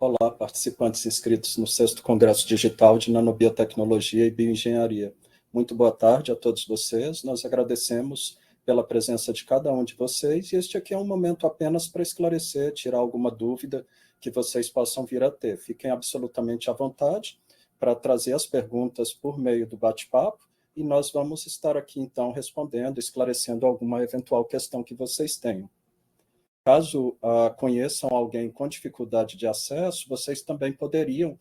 Olá, participantes inscritos no 6º Congresso Digital de Nanobiotecnologia e Bioengenharia. Muito boa tarde a todos vocês. Nós agradecemos pela presença de cada um de vocês e este aqui é um momento apenas para esclarecer, tirar alguma dúvida que vocês possam vir a ter. Fiquem absolutamente à vontade para trazer as perguntas por meio do bate-papo e nós vamos estar aqui, então, respondendo, esclarecendo alguma eventual questão que vocês tenham. Caso conheçam alguém com dificuldade de acesso, vocês também poderiam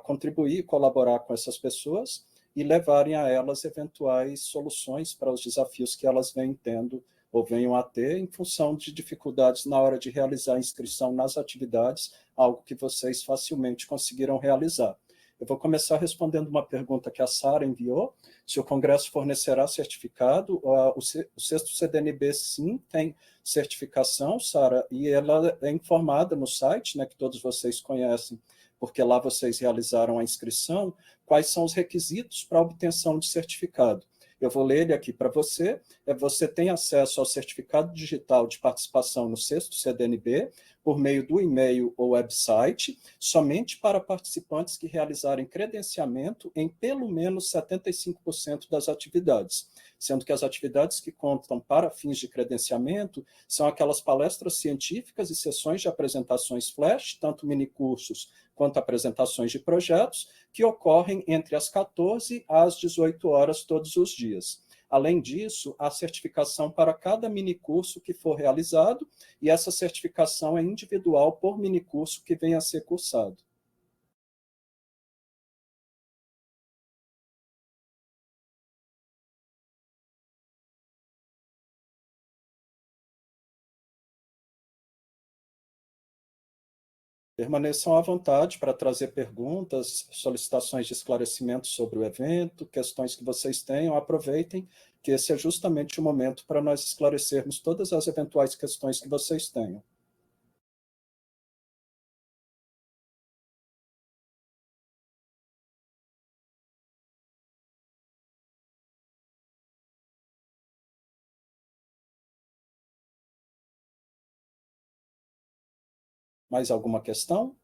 contribuir, colaborar com essas pessoas e levarem a elas eventuais soluções para os desafios que elas vêm tendo ou venham a ter em função de dificuldades na hora de realizar a inscrição nas atividades, algo que vocês facilmente conseguiram realizar. Eu vou começar respondendo uma pergunta que a Sara enviou, se o Congresso fornecerá certificado. O 6º CDNB, sim, tem certificação, Sara, e ela é informada no site, né, que todos vocês conhecem, porque lá vocês realizaram a inscrição, quais são os requisitos para a obtenção de certificado. Eu vou ler ele aqui para você. Você tem acesso ao certificado digital de participação no 6º CDNB por meio do e-mail ou website, somente para participantes que realizarem credenciamento em pelo menos 75% das atividades, sendo que as atividades que contam para fins de credenciamento são aquelas palestras científicas e sessões de apresentações flash, tanto minicursos quanto apresentações de projetos, que ocorrem entre as 14 às 18 horas todos os dias. Além disso, há certificação para cada minicurso que for realizado, e essa certificação é individual por minicurso que venha a ser cursado. Permaneçam à vontade para trazer perguntas, solicitações de esclarecimento sobre o evento, questões que vocês tenham. Aproveitem que esse é justamente o momento para nós esclarecermos todas as eventuais questões que vocês tenham. Mais alguma questão?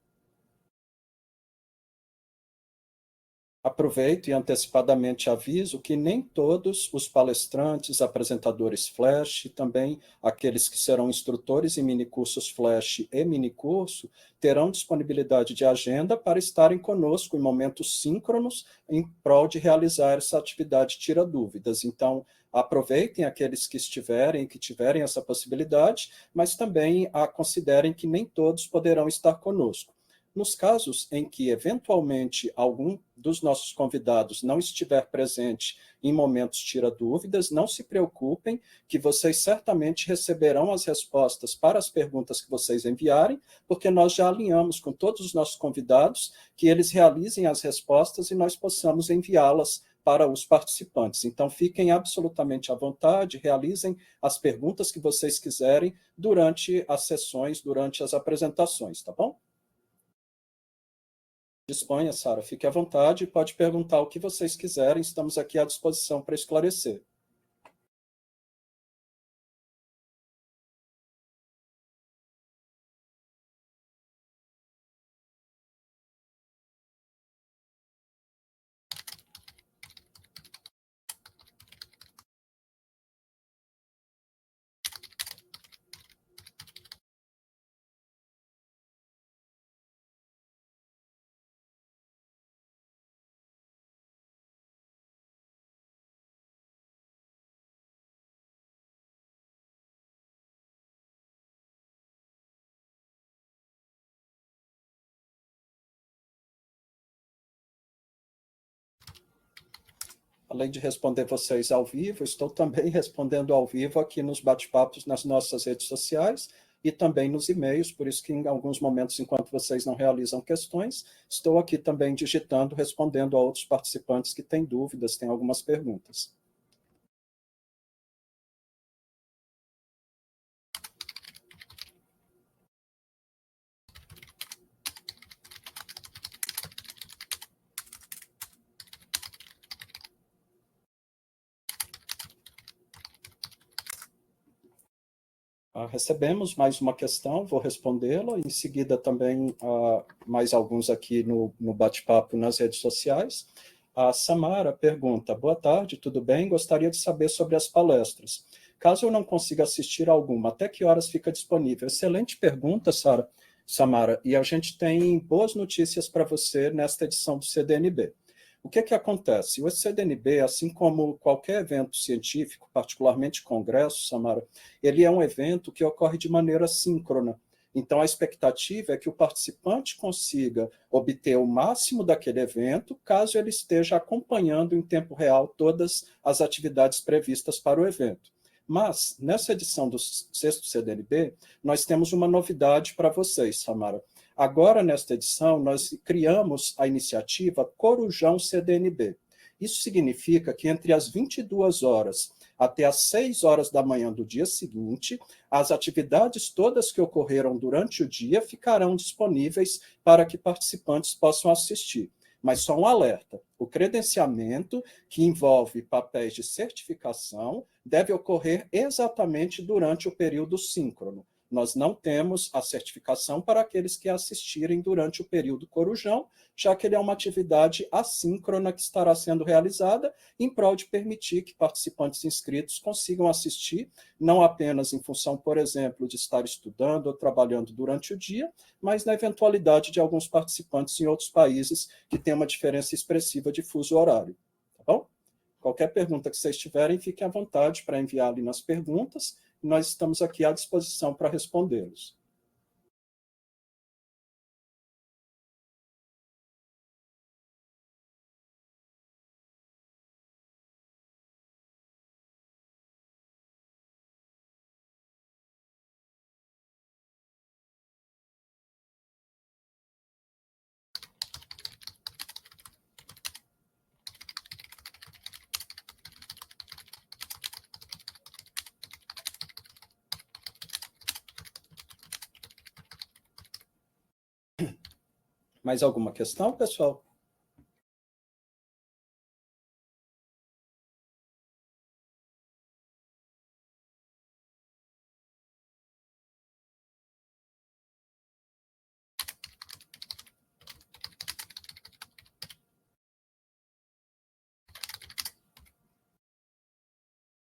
Aproveito e antecipadamente aviso que nem todos os palestrantes, apresentadores Flash, e também aqueles que serão instrutores em minicursos Flash e minicurso, terão disponibilidade de agenda para estarem conosco em momentos síncronos em prol de realizar essa atividade Tira Dúvidas. Então, aproveitem aqueles que estiverem, que tiverem essa possibilidade, mas também considerem que nem todos poderão estar conosco. Nos casos em que, eventualmente, algum dos nossos convidados não estiver presente em momentos Tira Dúvidas, não se preocupem, que vocês certamente receberão as respostas para as perguntas que vocês enviarem, porque nós já alinhamos com todos os nossos convidados que eles realizem as respostas e nós possamos enviá-las para os participantes. Então, fiquem absolutamente à vontade, realizem as perguntas que vocês quiserem durante as sessões, durante as apresentações, tá bom? Disponha, Sara, fique à vontade e pode perguntar o que vocês quiserem, estamos aqui à disposição para esclarecer. Além de responder vocês ao vivo, estou também respondendo ao vivo aqui nos bate-papos nas nossas redes sociais e também nos e-mails, por isso que em alguns momentos, enquanto vocês não realizam questões, estou aqui também digitando, respondendo a outros participantes que têm dúvidas, têm algumas perguntas. Recebemos mais uma questão, vou respondê-la. Em seguida, também mais alguns aqui no bate-papo nas redes sociais. A Samara pergunta: boa tarde, tudo bem? Gostaria de saber sobre as palestras. Caso eu não consiga assistir alguma, até que horas fica disponível? Excelente pergunta, Samara. E a gente tem boas notícias para você nesta edição do CDNB. O que acontece? O CDNB, assim como qualquer evento científico, particularmente congresso, Samara, ele é um evento que ocorre de maneira síncrona. Então, a expectativa é que o participante consiga obter o máximo daquele evento, caso ele esteja acompanhando em tempo real todas as atividades previstas para o evento. Mas, nessa edição do sexto CDNB, nós temos uma novidade para vocês, Samara. Agora, nesta edição, nós criamos a iniciativa Corujão CDNB. Isso significa que entre as 22 horas até as 6 horas da manhã do dia seguinte, as atividades todas que ocorreram durante o dia ficarão disponíveis para que participantes possam assistir. Mas só um alerta: o credenciamento, que envolve papéis de certificação, deve ocorrer exatamente durante o período síncrono. Nós não temos a certificação para aqueles que assistirem durante o período Corujão, já que ele é uma atividade assíncrona que estará sendo realizada em prol de permitir que participantes inscritos consigam assistir, não apenas em função, por exemplo, de estar estudando ou trabalhando durante o dia, mas na eventualidade de alguns participantes em outros países que têm uma diferença expressiva de fuso horário. Tá bom? Qualquer pergunta que vocês tiverem, fiquem à vontade para enviar ali nas perguntas. Nós estamos aqui à disposição para respondê-los. Mais alguma questão, pessoal?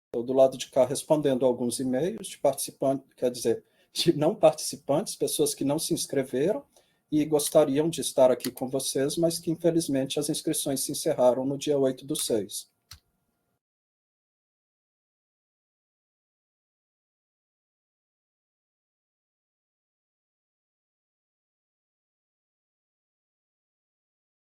Estou do lado de cá respondendo alguns e-mails de participantes, quer dizer, de não participantes, pessoas que não se inscreveram e gostariam de estar aqui com vocês, mas que infelizmente as inscrições se encerraram no dia 8/6.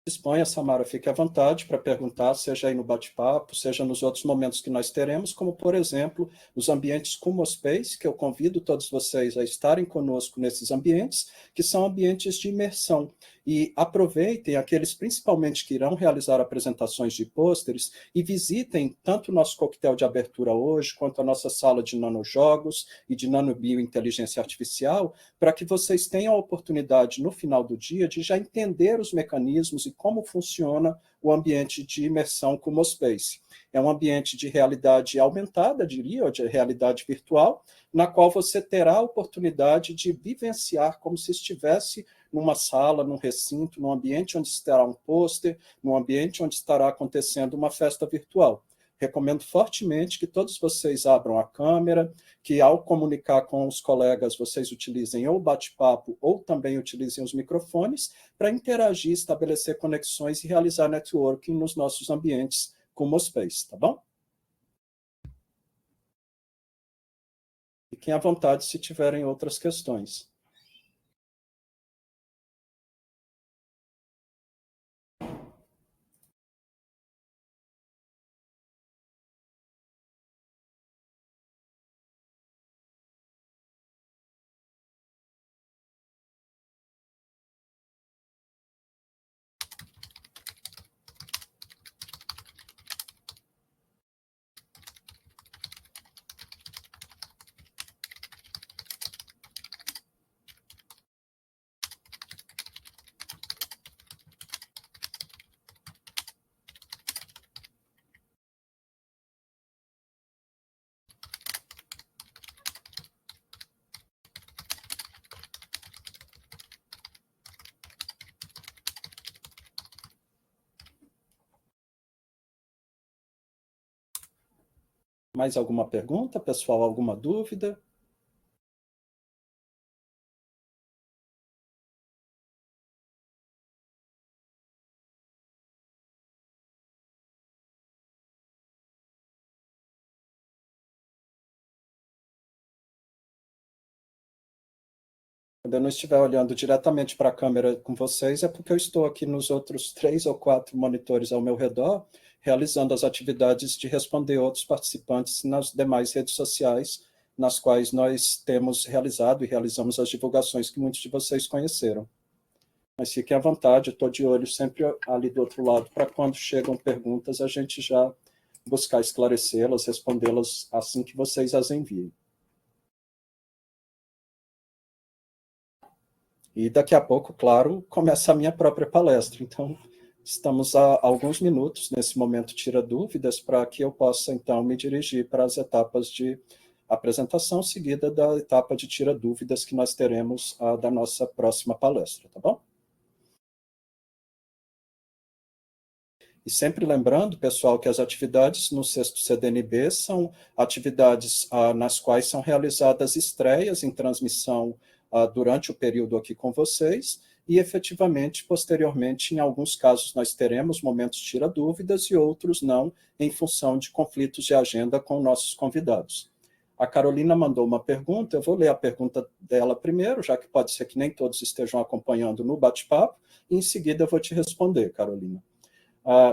Disponha, Samara, fique à vontade para perguntar, seja aí no bate-papo, seja nos outros momentos que nós teremos, como, por exemplo, os ambientes Cumospace, que eu convido todos vocês a estarem conosco nesses ambientes, que são ambientes de imersão. E aproveitem aqueles, principalmente, que irão realizar apresentações de pôsteres e visitem tanto o nosso coquetel de abertura hoje, quanto a nossa sala de nanojogos e de nanobiointeligência artificial, para que vocês tenham a oportunidade, no final do dia, de já entender os mecanismos e como funciona o ambiente de imersão Cumospace. É um ambiente de realidade aumentada, diria, ou de realidade virtual, na qual você terá a oportunidade de vivenciar como se estivesse numa sala, num recinto, num ambiente onde estará um pôster, num ambiente onde estará acontecendo uma festa virtual. Recomendo fortemente que todos vocês abram a câmera, que ao comunicar com os colegas vocês utilizem ou o bate-papo ou também utilizem os microfones para interagir, estabelecer conexões e realizar networking nos nossos ambientes como o Space, tá bom? Fiquem à vontade se tiverem outras questões. Mais alguma pergunta, pessoal? Alguma dúvida? Quando eu não estiver olhando diretamente para a câmera com vocês, é porque eu estou aqui nos outros 3 ou 4 monitores ao meu redor, realizando as atividades de responder outros participantes nas demais redes sociais, nas quais nós temos realizado e realizamos as divulgações que muitos de vocês conheceram. Mas fiquem à vontade, eu estou de olho sempre ali do outro lado, para quando chegam perguntas, a gente já buscar esclarecê-las, respondê-las assim que vocês as enviem. E daqui a pouco, claro, começa a minha própria palestra. Então, estamos a alguns minutos nesse momento tira dúvidas para que eu possa, então, me dirigir para as etapas de apresentação, seguida da etapa de tira dúvidas que nós teremos da nossa próxima palestra, tá bom? E sempre lembrando, pessoal, que as atividades no sexto CDNB são atividades nas quais são realizadas estreias em transmissão durante o período aqui com vocês, e efetivamente, posteriormente, em alguns casos, nós teremos momentos tira-dúvidas e outros não, em função de conflitos de agenda com nossos convidados. A Carolina mandou uma pergunta, eu vou ler a pergunta dela primeiro, já que pode ser que nem todos estejam acompanhando no bate-papo, e em seguida eu vou te responder, Carolina.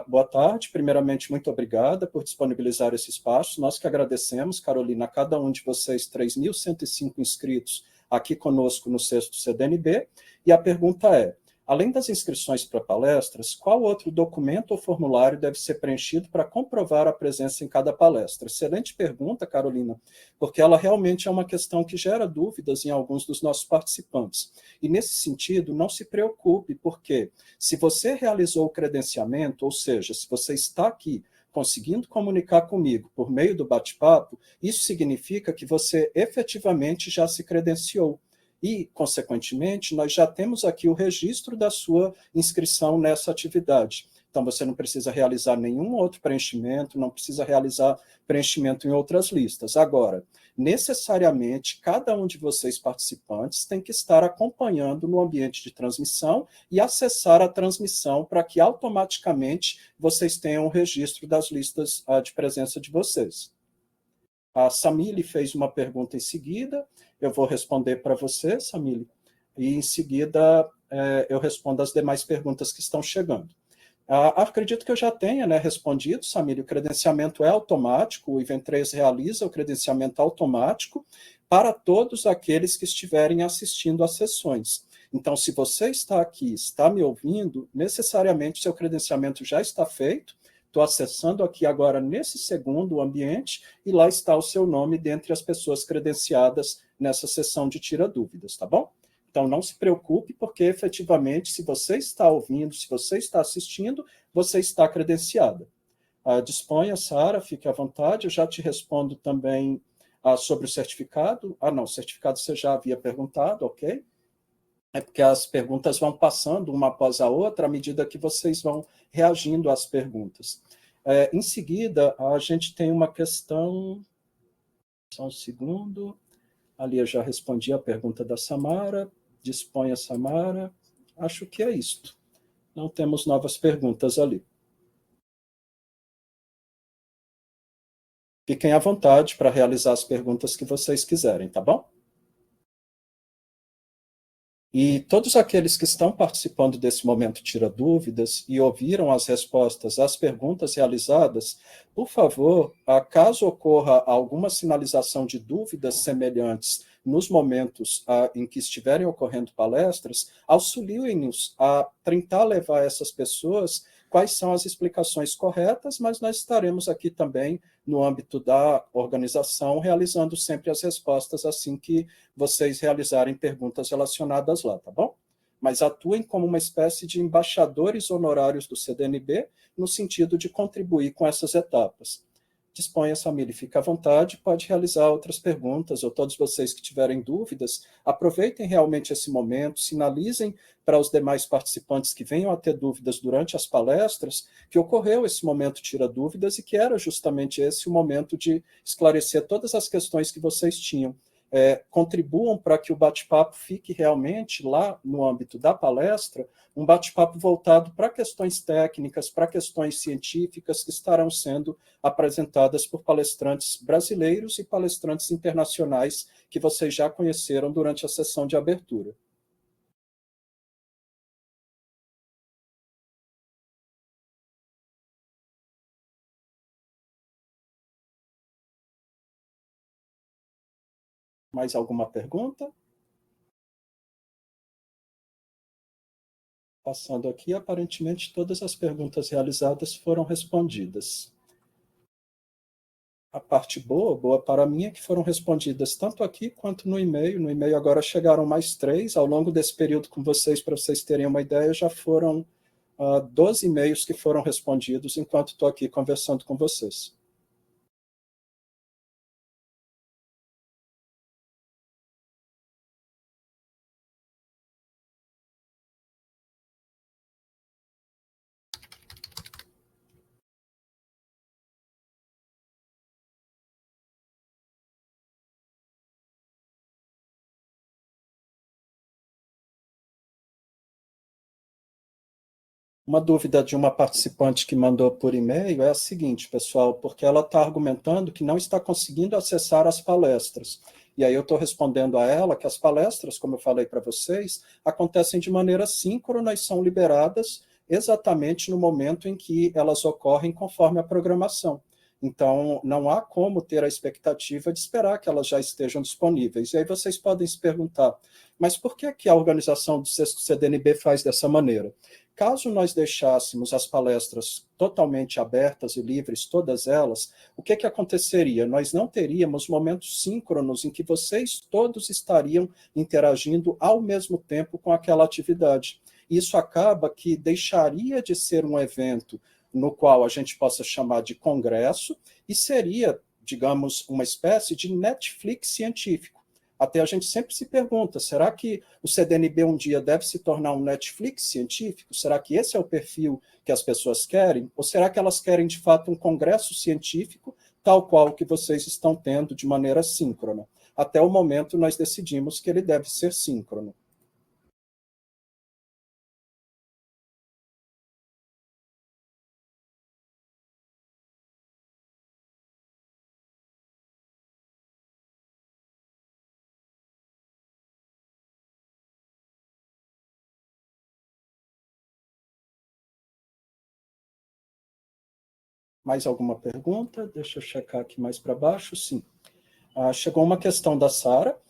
Boa tarde, primeiramente, muito obrigada por disponibilizar esse espaço. Nós que agradecemos, Carolina, a cada um de vocês, 3.105 inscritos aqui conosco no sexto CDNB. E a pergunta é, além das inscrições para palestras, qual outro documento ou formulário deve ser preenchido para comprovar a presença em cada palestra? Excelente pergunta, Carolina, porque ela realmente é uma questão que gera dúvidas em alguns dos nossos participantes. E nesse sentido, não se preocupe, porque se você realizou o credenciamento, ou seja, se você está aqui conseguindo comunicar comigo por meio do bate-papo, isso significa que você efetivamente já se credenciou. E, consequentemente, nós já temos aqui o registro da sua inscrição nessa atividade. Então, você não precisa realizar nenhum outro preenchimento, não precisa realizar preenchimento em outras listas. Agora, necessariamente, cada um de vocês participantes tem que estar acompanhando no ambiente de transmissão e acessar a transmissão para que automaticamente vocês tenham o registro das listas de presença de vocês. A Samile fez uma pergunta em seguida, eu vou responder para você, Samile, e em seguida eu respondo as demais perguntas que estão chegando. Acredito que eu já tenha respondido, Samile, o credenciamento é automático, o Event3 realiza o credenciamento automático para todos aqueles que estiverem assistindo às sessões. Então, se você está aqui, está me ouvindo, necessariamente seu credenciamento já está feito. Estou acessando aqui agora, nesse segundo, o ambiente, e lá está o seu nome dentre as pessoas credenciadas nessa sessão de tira dúvidas, tá bom? Então, não se preocupe, porque efetivamente, se você está ouvindo, se você está assistindo, você está credenciada. Disponha, Sara, fique à vontade, eu já te respondo também sobre o certificado. Não, o certificado você já havia perguntado, ok? É porque as perguntas vão passando uma após a outra à medida que vocês vão reagindo às perguntas. Em seguida, a gente tem uma questão... Só um segundo. Ali eu já respondi a pergunta da Samara. Disponha, Samara. Acho que é isto. Não temos novas perguntas ali. Fiquem à vontade para realizar as perguntas que vocês quiserem, tá bom? E todos aqueles que estão participando desse momento tira dúvidas e ouviram as respostas às perguntas realizadas, por favor, caso ocorra alguma sinalização de dúvidas semelhantes nos momentos em que estiverem ocorrendo palestras, auxiliem-nos a tentar levar essas pessoas quais são as explicações corretas, mas nós estaremos aqui também no âmbito da organização, realizando sempre as respostas assim que vocês realizarem perguntas relacionadas lá, tá bom? Mas atuem como uma espécie de embaixadores honorários do CDNB, no sentido de contribuir com essas etapas. disponha, Samile, fica à vontade, pode realizar outras perguntas, ou todos vocês que tiverem dúvidas, aproveitem realmente esse momento, sinalizem para os demais participantes que venham a ter dúvidas durante as palestras, que ocorreu esse momento tira dúvidas e que era justamente esse o momento de esclarecer todas as questões que vocês tinham. Contribuam para que o bate-papo fique realmente lá no âmbito da palestra, um bate-papo voltado para questões técnicas, para questões científicas que estarão sendo apresentadas por palestrantes brasileiros e palestrantes internacionais que vocês já conheceram durante a sessão de abertura. Mais alguma pergunta? Passando aqui, aparentemente todas as perguntas realizadas foram respondidas. A parte boa para mim é que foram respondidas tanto aqui quanto no e-mail. No e-mail agora chegaram mais 3. Ao longo desse período com vocês, para vocês terem uma ideia, já foram 12 e-mails que foram respondidos enquanto estou aqui conversando com vocês. Uma dúvida de uma participante que mandou por e-mail é a seguinte, pessoal, porque ela está argumentando que não está conseguindo acessar as palestras. E aí eu estou respondendo a ela que as palestras, como eu falei para vocês, acontecem de maneira síncrona e são liberadas exatamente no momento em que elas ocorrem conforme a programação. Então, não há como ter a expectativa de esperar que elas já estejam disponíveis. E aí vocês podem se perguntar, mas por que a organização do sexto CDNB faz dessa maneira? Caso nós deixássemos as palestras totalmente abertas e livres, todas elas, o que aconteceria? Nós não teríamos momentos síncronos em que vocês todos estariam interagindo ao mesmo tempo com aquela atividade. Isso acaba que deixaria de ser um evento no qual a gente possa chamar de congresso e seria, digamos, uma espécie de Netflix científico. Até a gente sempre se pergunta, será que o CDNB um dia deve se tornar um Netflix científico? Será que esse é o perfil que as pessoas querem? Ou será que elas querem, de fato, um congresso científico, tal qual que vocês estão tendo de maneira síncrona? Até o momento, nós decidimos que ele deve ser síncrono. Mais alguma pergunta? Deixa eu checar aqui mais para baixo. Sim. Chegou uma questão da Sara.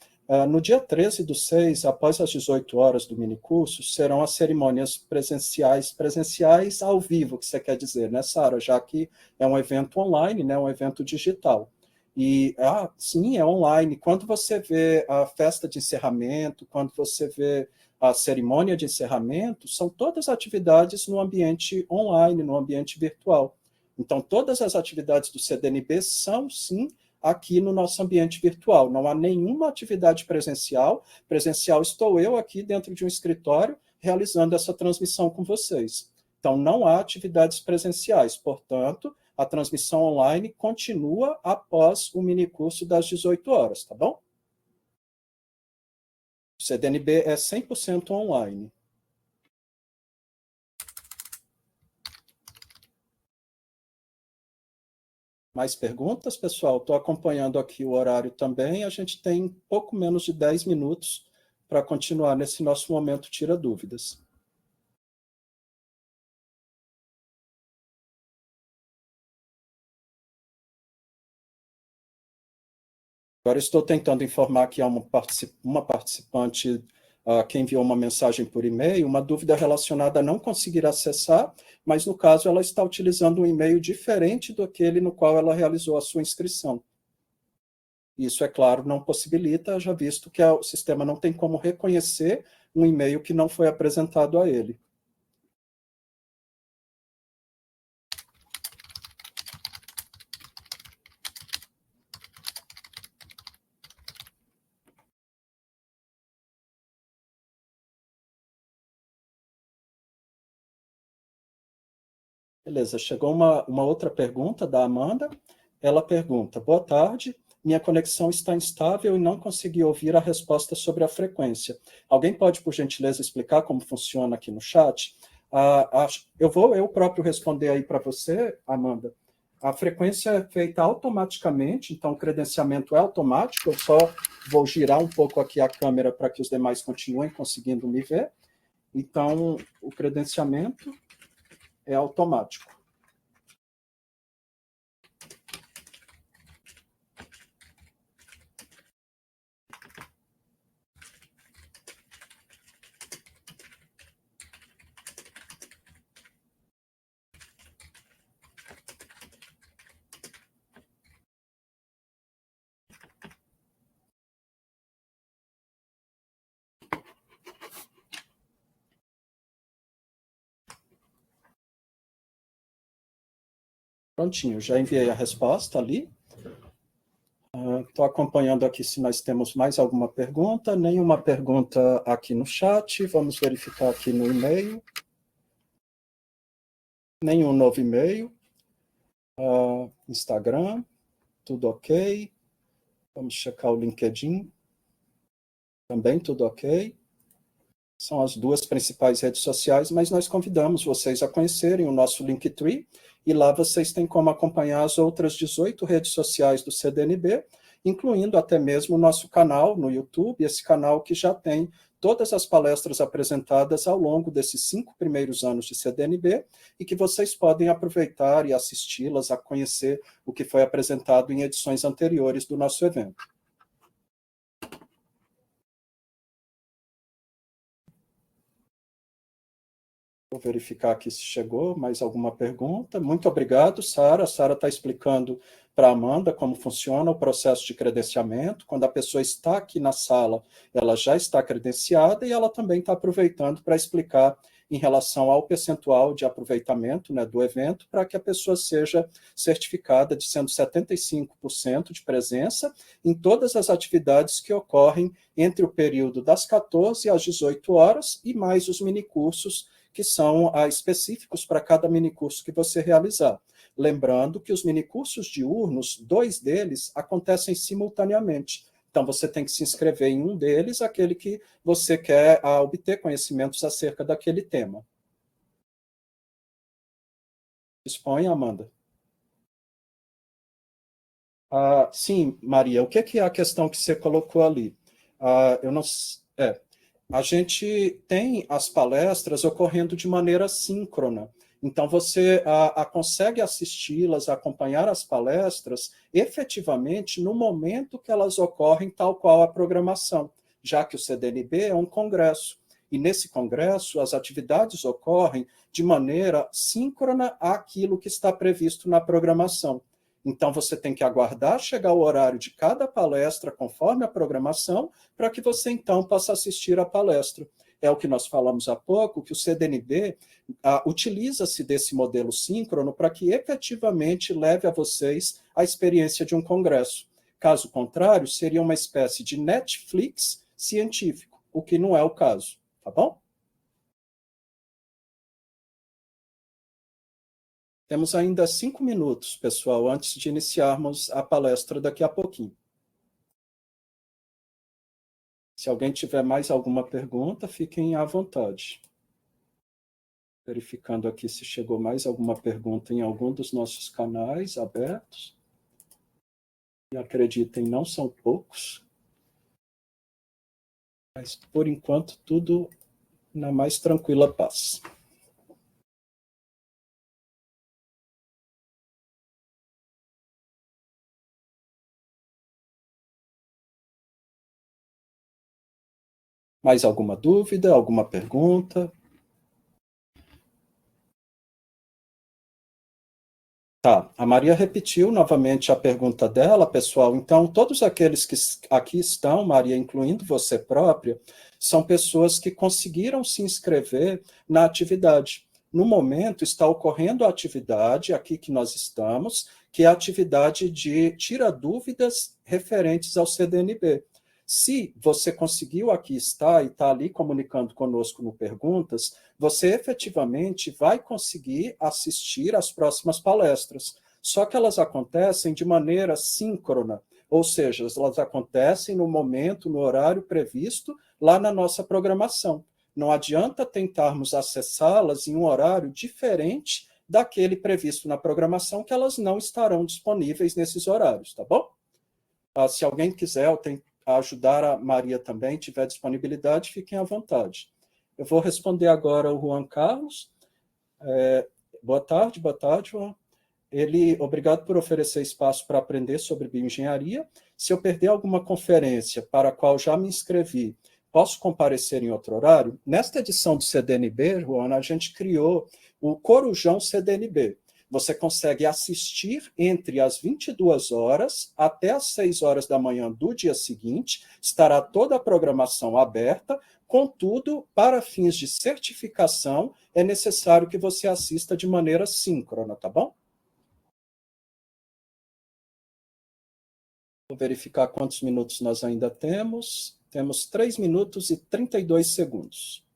No dia 13/6, após as 18 horas do minicurso, serão as cerimônias presenciais ao vivo, que você quer dizer, né, Sara? Já que é um evento online, né, um evento digital. E, sim, é online. Quando você vê a festa de encerramento, quando você vê a cerimônia de encerramento, são todas atividades no ambiente online, no ambiente virtual. Então, todas as atividades do CDNB são, sim, aqui no nosso ambiente virtual. Não há nenhuma atividade presencial. Presencial estou eu aqui dentro de um escritório realizando essa transmissão com vocês. Então, não há atividades presenciais. Portanto, a transmissão online continua após o minicurso das 18 horas, tá bom? O CDNB é 100% online. Mais perguntas, pessoal? Estou acompanhando aqui o horário também. A gente tem pouco menos de 10 minutos para continuar nesse nosso momento tira dúvidas. Agora estou tentando informar que há uma participante que enviou uma mensagem por e-mail, uma dúvida relacionada a não conseguir acessar, mas no caso ela está utilizando um e-mail diferente do aquele no qual ela realizou a sua inscrição. Isso, é claro, não possibilita, já visto que o sistema não tem como reconhecer um e-mail que não foi apresentado a ele. Beleza, chegou uma outra pergunta da Amanda. Ela pergunta: boa tarde, minha conexão está instável e não consegui ouvir a resposta sobre a frequência. Alguém pode, por gentileza, explicar como funciona aqui no chat? Eu vou eu próprio responder aí para você, Amanda. A frequência é feita automaticamente, então o credenciamento é automático. Eu só vou girar um pouco aqui a câmera para que os demais continuem conseguindo me ver. Então, o credenciamento é automático. Prontinho, já enviei a resposta ali. Estou acompanhando aqui se nós temos mais alguma pergunta. Nenhuma pergunta aqui no chat. Vamos verificar aqui no e-mail. Nenhum novo e-mail. Instagram, tudo ok. Vamos checar o LinkedIn. Também tudo ok. São as duas principais redes sociais, mas nós convidamos vocês a conhecerem o nosso Linktree, e lá vocês têm como acompanhar as outras 18 redes sociais do CDNB, incluindo até mesmo o nosso canal no YouTube, esse canal que já tem todas as palestras apresentadas ao longo desses 5 primeiros anos de CDNB, e que vocês podem aproveitar e assisti-las, a conhecer o que foi apresentado em edições anteriores do nosso evento. Vou verificar aqui se chegou mais alguma pergunta. Muito obrigado, Sara. A Sara está explicando para a Amanda como funciona o processo de credenciamento. Quando a pessoa está aqui na sala, ela já está credenciada, e ela também está aproveitando para explicar em relação ao percentual de aproveitamento, né, do evento, para que a pessoa seja certificada de sendo 75% de presença em todas as atividades que ocorrem entre o período das 14 às 18 horas, e mais os minicursos que são específicos para cada minicurso que você realizar. Lembrando que os minicursos diurnos, 2 deles acontecem simultaneamente. Então, você tem que se inscrever em um deles, aquele que você quer obter conhecimentos acerca daquele tema. Dispõe, Amanda. Sim, Maria, o que é a questão que você colocou ali? Eu não... A gente tem as palestras ocorrendo de maneira síncrona. Então, você consegue assisti-las, acompanhar as palestras efetivamente no momento que elas ocorrem, tal qual a programação, já que o CDNB é um congresso. E nesse congresso, as atividades ocorrem de maneira síncrona àquilo que está previsto na programação. Então, você tem que aguardar chegar o horário de cada palestra, conforme a programação, para que você, então, possa assistir à palestra. É o que nós falamos há pouco, que o CDNB utiliza-se desse modelo síncrono para que efetivamente leve a vocês a experiência de um congresso. Caso contrário, seria uma espécie de Netflix científico, o que não é o caso, tá bom? Temos ainda 5 minutos, pessoal, antes de iniciarmos a palestra daqui a pouquinho. Se alguém tiver mais alguma pergunta, fiquem à vontade. Verificando aqui se chegou mais alguma pergunta em algum dos nossos canais abertos. E acreditem, não são poucos. Mas, por enquanto, tudo na mais tranquila paz. Mais alguma dúvida, alguma pergunta? Tá, a Maria repetiu novamente a pergunta dela, pessoal. Então, todos aqueles que aqui estão, Maria, incluindo você própria, são pessoas que conseguiram se inscrever na atividade. No momento, está ocorrendo a atividade aqui que nós estamos, que é a atividade de tira dúvidas referentes ao CDNB. Se você conseguiu aqui estar e está ali comunicando conosco no Perguntas, você efetivamente vai conseguir assistir às próximas palestras. Só que elas acontecem de maneira síncrona, ou seja, elas acontecem no momento, no horário previsto lá na nossa programação. Não adianta tentarmos acessá-las em um horário diferente daquele previsto na programação, que elas não estarão disponíveis nesses horários, tá bom? Se alguém quiser ajudar a Maria também, tiver disponibilidade, fiquem à vontade. Eu vou responder agora ao Juan Carlos. Boa tarde, Juan. Obrigado por oferecer espaço para aprender sobre bioengenharia. Se eu perder alguma conferência para a qual já me inscrevi, posso comparecer em outro horário? Nesta edição do CDNB, Juan, a gente criou o Corujão CDNB. Você consegue assistir entre as 22 horas até as 6 horas da manhã do dia seguinte, estará toda a programação aberta, contudo, para fins de certificação, é necessário que você assista de maneira síncrona, tá bom? Vou verificar quantos minutos nós ainda temos. Temos 3 minutos e 32 segundos.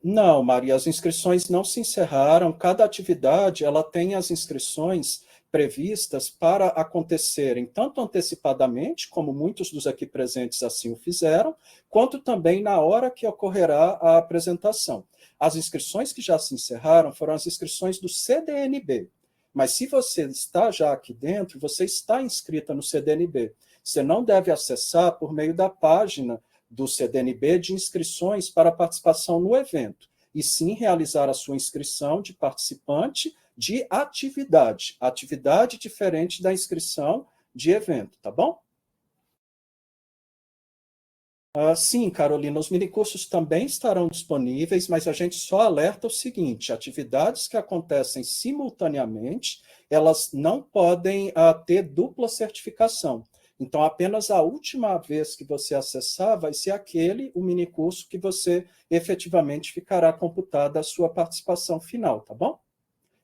Não, Maria, as inscrições não se encerraram. Cada atividade ela tem as inscrições previstas para acontecerem tanto antecipadamente, como muitos dos aqui presentes assim o fizeram, quanto também na hora que ocorrerá a apresentação. As inscrições que já se encerraram foram as inscrições do CDNB. Mas se você está já aqui dentro, você está inscrita no CDNB. Você não deve acessar por meio da página do CDNB de inscrições para participação no evento, e sim realizar a sua inscrição de participante de atividade. Atividade diferente da inscrição de evento, tá bom? Sim, Carolina, os minicursos também estarão disponíveis, mas a gente só alerta o seguinte: atividades que acontecem simultaneamente, elas não podem ter dupla certificação. Então, apenas a última vez que você acessar vai ser o minicurso que você efetivamente ficará computada a sua participação final, tá bom?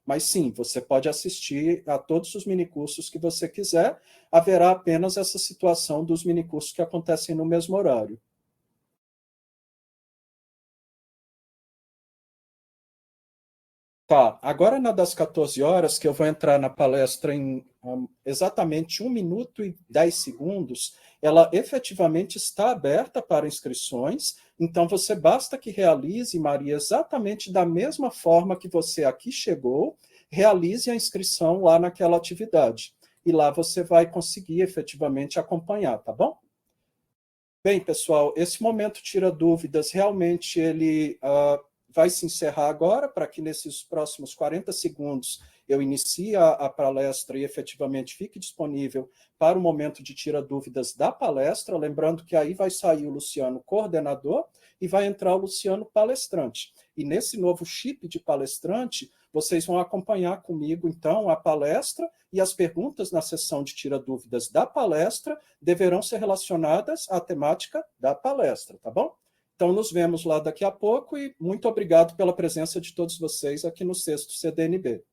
Mas sim, você pode assistir a todos os minicursos que você quiser, haverá apenas essa situação dos minicursos que acontecem no mesmo horário. Tá, agora na das 14 horas, que eu vou entrar na palestra em exatamente 1 minuto e 10 segundos, ela efetivamente está aberta para inscrições, então você basta que realize, Maria, exatamente da mesma forma que você aqui chegou, realize a inscrição lá naquela atividade. E lá você vai conseguir efetivamente acompanhar, tá bom? Bem, pessoal, esse momento tira dúvidas, realmente ele vai se encerrar agora, para que nesses próximos 40 segundos eu inicie a palestra e efetivamente fique disponível para o momento de tira dúvidas da palestra, lembrando que aí vai sair o Luciano coordenador e vai entrar o Luciano palestrante. E nesse novo chip de palestrante, vocês vão acompanhar comigo, então, a palestra, e as perguntas na sessão de tira dúvidas da palestra deverão ser relacionadas à temática da palestra, tá bom? Então, nos vemos lá daqui a pouco e muito obrigado pela presença de todos vocês aqui no 6º CDNB.